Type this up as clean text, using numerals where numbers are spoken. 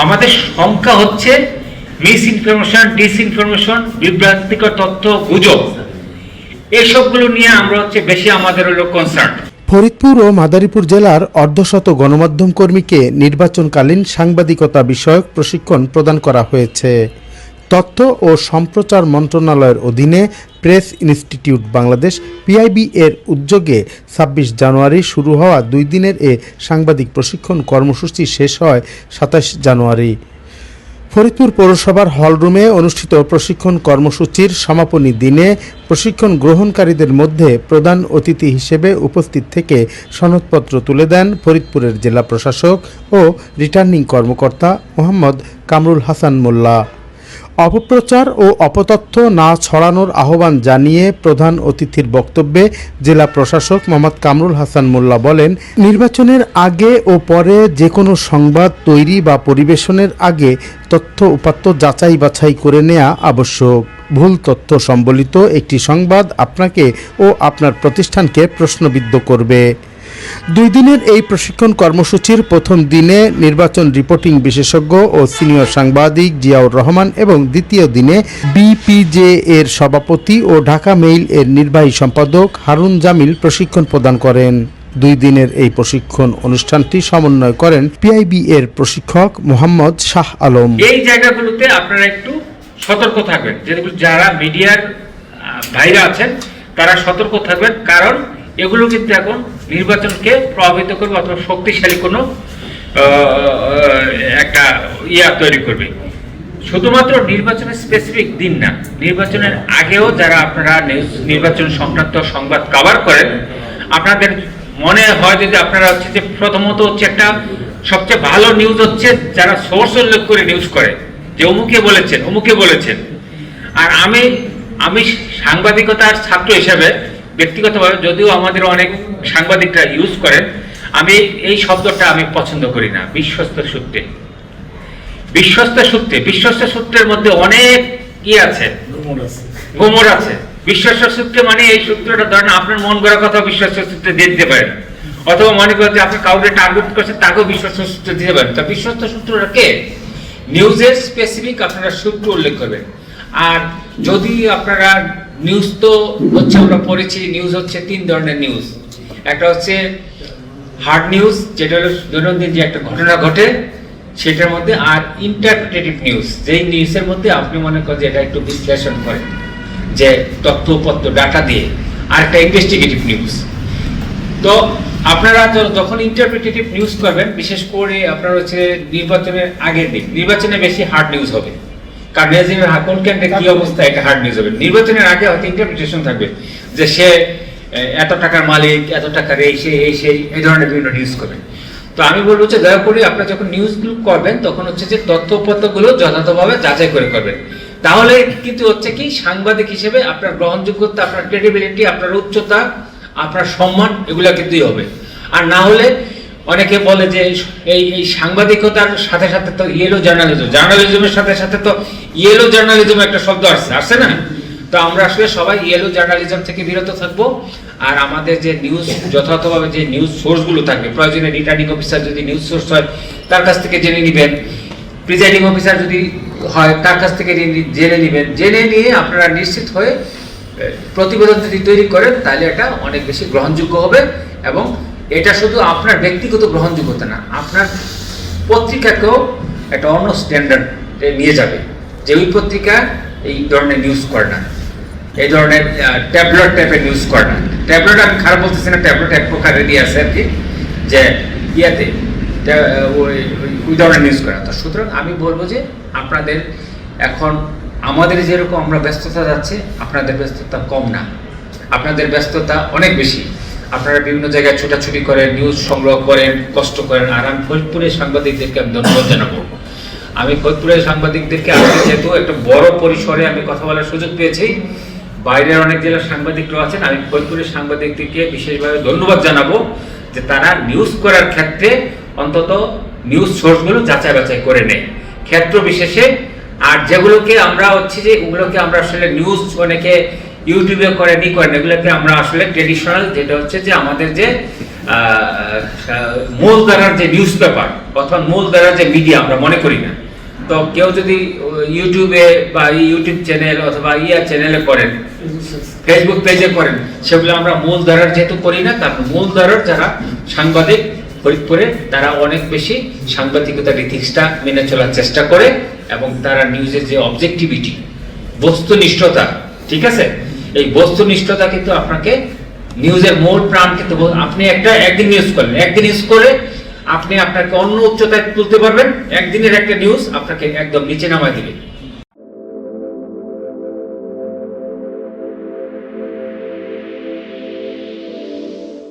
আমাদের সংখ্যা হচ্ছে মিস ইনফরমেশন, ডিসইনফরমেশন, বিভ্রান্তিকর তথ্য, গুজব, এসবগুলো নিয়ে আমরা হচ্ছে বেশি আমাদের হলো কনসার্ন। ফরিদপুর ও মাদারীপুর জেলার অর্ধশত গণমাধ্যম কর্মীকে নির্বাচনকালীন সাংবাদিকতা বিষয়ক প্রশিক্ষণ প্রদান করা হয়েছে। তথ্য ও সম্প্রচার মন্ত্রণালয়ের অধীনে প্রেস ইনস্টিটিউট বাংলাদেশ পিআইবি এর উদ্যোগে ২৬ জানুয়ারি শুরু হওয়া ২ দিনের এ সাংবাদিক প্রশিক্ষণ কর্মসূচি শেষ হয় ২৭ জানুয়ারি। ফরিদপুর পৌরসভার হলরুমে অনুষ্ঠিত প্রশিক্ষণ কর্মসূচির সমাপনী দিনে প্রশিক্ষণ গ্রহণকারীদের মধ্যে প্রধান অতিথি হিসেবে উপস্থিত থেকে সনদপত্র তুলে দেন ফরিদপুরের জেলা প্রশাসক ও রিটার্নিং কর্মকর্তা মোহাম্মদ কামরুল হাসান মোল্লা। অপপ্রচার ও অপতথ্য না ছড়ানোর আহ্বান জানিয়ে প্রধান অতিথির বক্তব্যে জেলা প্রশাসক মোহাম্মদ কামরুল হাসান মোল্লা বলেন, নির্বাচনের আগে ও পরে যে কোনো সংবাদ তৈরি বা পরিবেশনের আগে তথ্য উপাত্ত যাচাই বাছাই করে নেওয়া আবশ্যক। ভুল তথ্য সম্বলিত একটি সংবাদ আপনাকে ও আপনার প্রতিষ্ঠানকে প্রশ্নবিদ্ধ করবে। 2 দিনের এই প্রশিক্ষণ কর্মসূচির প্রথম দিনে নির্বাচন রিপোর্টিং বিশেষজ্ঞ ও সিনিয়র সাংবাদিক জিয়াউর রহমান এবং দ্বিতীয় দিনে বিপিজে এর সভাপতি ও ঢাকা মেইল এর নির্বাহী সম্পাদক হারুন জামিল প্রশিক্ষণ প্রদান করেন। 2 দিনের এই প্রশিক্ষণ অনুষ্ঠানটি সমন্বয় করেন পিআইবি এর প্রশিক্ষক মোহাম্মদ শাহ আলম। এই জায়গাগুলোতে আপনারা একটু সতর্ক থাকবেন, যেগুলো যারা মিডিয়ার ভাইরা আছেন তারা সতর্ক থাকবেন, কারণ এগুলো কিন্তু এখন নির্বাচনকে প্রভাবিত করবে অথবা শক্তিশালী কোনো একটা তৈরি করবে। শুধুমাত্র নির্বাচনের স্পেসিফিক দিন না, নির্বাচনের আগেও যারা আপনারা নির্বাচন সংক্রান্ত সংবাদ কভার করেন, আপনাদের মনে হয় যদি আপনারা হচ্ছে যে প্রথমত হচ্ছে একটা সবচেয়ে ভালো নিউজ হচ্ছে যারা সোর্স উল্লেখ করে নিউজ করে যে অমুকে বলেছেন। আর আমি সাংবাদিকতার ছাত্র হিসেবে ব্যক্তিগতভাবে, যদিও আমাদের অনেক সাংবাদিকরা ইউজ করেন, আমি এই শব্দটা আমি পছন্দ করি না। বিশ্বস্ত সূত্রের মধ্যে অনেক গোমর আছে। বিশ্বস্ত সূত্রে মানে এই সূত্রটা ধরেন আপনার মন গড়া কথা বিশ্বস্ত সূত্রে দিয়ে দিতে পারেন, অথবা মনে করেন যে আপনি কাউকে টার্গেট করছেন তাকেও বিশ্বস্ত সূত্রে দিতে পারেন। তা বিশ্বস্ত সূত্রটা কে? নিউজের স্পেসিফিক আপনারা সূত্র উল্লেখ করবেন। আর যদি আপনারা নিউজ তো হচ্ছে আমরা পড়েছি, নিউজ হচ্ছে 3 ধরনের নিউজ। একটা হচ্ছে হার্ড নিউজ, যেটা হলো দৈনন্দিন যে একটা ঘটনা ঘটে সেটার মধ্যে, আর ইন্টারপ্রিটেটিভ নিউজ, যেই নিউজের মধ্যে আপনি মনে করেন যে এটা একটু বিশ্লেষণ করেন যে তথ্যপত্র ডাটা দিয়ে, আর একটা ইনভেস্টিগেটিভ নিউজ। তো আপনারা যখন ইন্টারপ্রিটেটিভ নিউজ করবেন, বিশেষ করে আপনারা হচ্ছে নির্বাচনের আগের দিন, নির্বাচনে বেশি হার্ড নিউজ হবে, কারণ কোন কেন্দ্রে কি অবস্থা এটা হার্ড নিউজ হবে। নির্বাচনের আগে হয়তো ইন্টারপ্রিটেশন থাকবে যে সে এত টাকার মালিক, এত টাকার এই ধরনের বিভিন্ন নিউজ করবেন। তো আমি বলবো যে দয়া করে আপনারা যখন নিউজগুলো করবেন তখন হচ্ছে যে তথ্যপত্রগুলো যথাযথভাবে যাচাই করে করবেন। তাহলে কিন্তু হচ্ছে কি সাংবাদিক হিসেবে আপনার গ্রহণযোগ্যতা, আপনার ক্রেডিবিলিটি, আপনার উচ্চতা, আপনার সম্মান এগুলো কিন্তু হবে। আর না হলে অনেকে বলে যে এই সাংবাদিকতার সাথে সাথে তো জার্নালিজমের সাথে সাথে তো জার্নালিজম একটা শব্দ আসছে না। তো আমরা আসলে সবাই জার্নালিজম থেকে বিরত থাকবো। আর আমাদের যে নিউজ যথাযথভাবে যে নিউজ সোর্সগুলো থাকবে, প্রয়োজনে রিটার্নিং অফিসার যদি নিউজ সোর্স হয় তার কাছ থেকে জেনে নেবেন, প্রিজাইডিং অফিসার যদি হয় তার কাছ থেকে জেনে নেবেন। জেনে নিয়ে আপনারা নিশ্চিত হয়ে প্রতিবেদন যদি তৈরি করেন তাহলে এটা অনেক বেশি গ্রহণযোগ্য হবে। এবং এটা শুধু আপনার ব্যক্তিগত গ্রহণযোগ্যতা না, আপনার পত্রিকাকেও একটা অন্য স্ট্যান্ডার্ডে নিয়ে যাবে, যে ওই পত্রিকা এই ধরনের নিউজ করে না, এই ধরনের ট্যাবলয়েড টাইপের নিউজ করে না। ট্যাবলয়েড আমি খারাপ বলতেছি না, ট্যাবলয়েড এক প্রকারের আছে আর কি, যে ওই ধরনের নিউজ করে। তো সুতরাং আমি বলবো যে আপনাদের এখন আমাদের যেরকম আমরা ব্যস্ততা যাচ্ছে, আপনাদের ব্যস্ততা কম না, আপনাদের ব্যস্ততা অনেক বেশি। আপনারা বিভিন্ন জায়গায় ছোটাছুটি করেন, নিউজ সংগ্রহ করেন, কষ্ট করেন। আর আমি ফরিদপুরের সাংবাদিকদেরকে আমি ধন্যবাদ জানাবো। আমি ফরিদপুরের সাংবাদিকদেরকে আজকে যেহেতু একটা বড় পরিসরে আমি কথা বলার সুযোগ পেয়েছি, বাইরের অনেক জেলার সাংবাদিকরা আছেন, আমি ফরিদপুরের সাংবাদিকদেরকে বিশেষভাবে ধন্যবাদ জানাবো যে তারা নিউজ করার ক্ষেত্রে অন্তত নিউজ সোর্সগুলো যাচাই বাছাই করে নেয় ক্ষেত্র বিশেষে। আর যেগুলোকে আমরা হচ্ছে যে ওগুলোকে আমরা আসলে নিউজ অনেকে ইউটিউবে করেন, এগুলোকে আমরা আসলে ট্রেডিশনাল, যেটা হচ্ছে যে আমাদের যে মূল ধারার যে নিউজ পেপার অথবা মূল ধারার যে মিডিয়া আমরা মনে করি না। তো কেউ যদি ইউটিউবে বা ইউটিউব চ্যানেল অথবা চ্যানেলে করেন, ফেসবুক পেজে করেন, সেগুলো আমরা মূল ধারার যেহেতু করি না, তারপর মূল ধারার যারা সাংবাদিক ফরিদপুরে তারা অনেক বেশি সাংবাদিকতার ইথিক্সটা মেনে চলার চেষ্টা করে এবং তারা নিউজের যে অবজেক্টিভিটি, বস্তুনিষ্ঠতা, ঠিক আছে, এই বস্তুনিষ্ঠতা কিন্তু আপনাকে নিউজের মূল প্রাণ কিন্তু আপনি একদিন নিউজ করলেন, একদিন নিউজ করে আপনি আপনাকে অন্য উচ্চতায় তুলতে পারবেন, একদিনের একটা নিউজ আপনাকে একদম নিচে নামায় দিবে।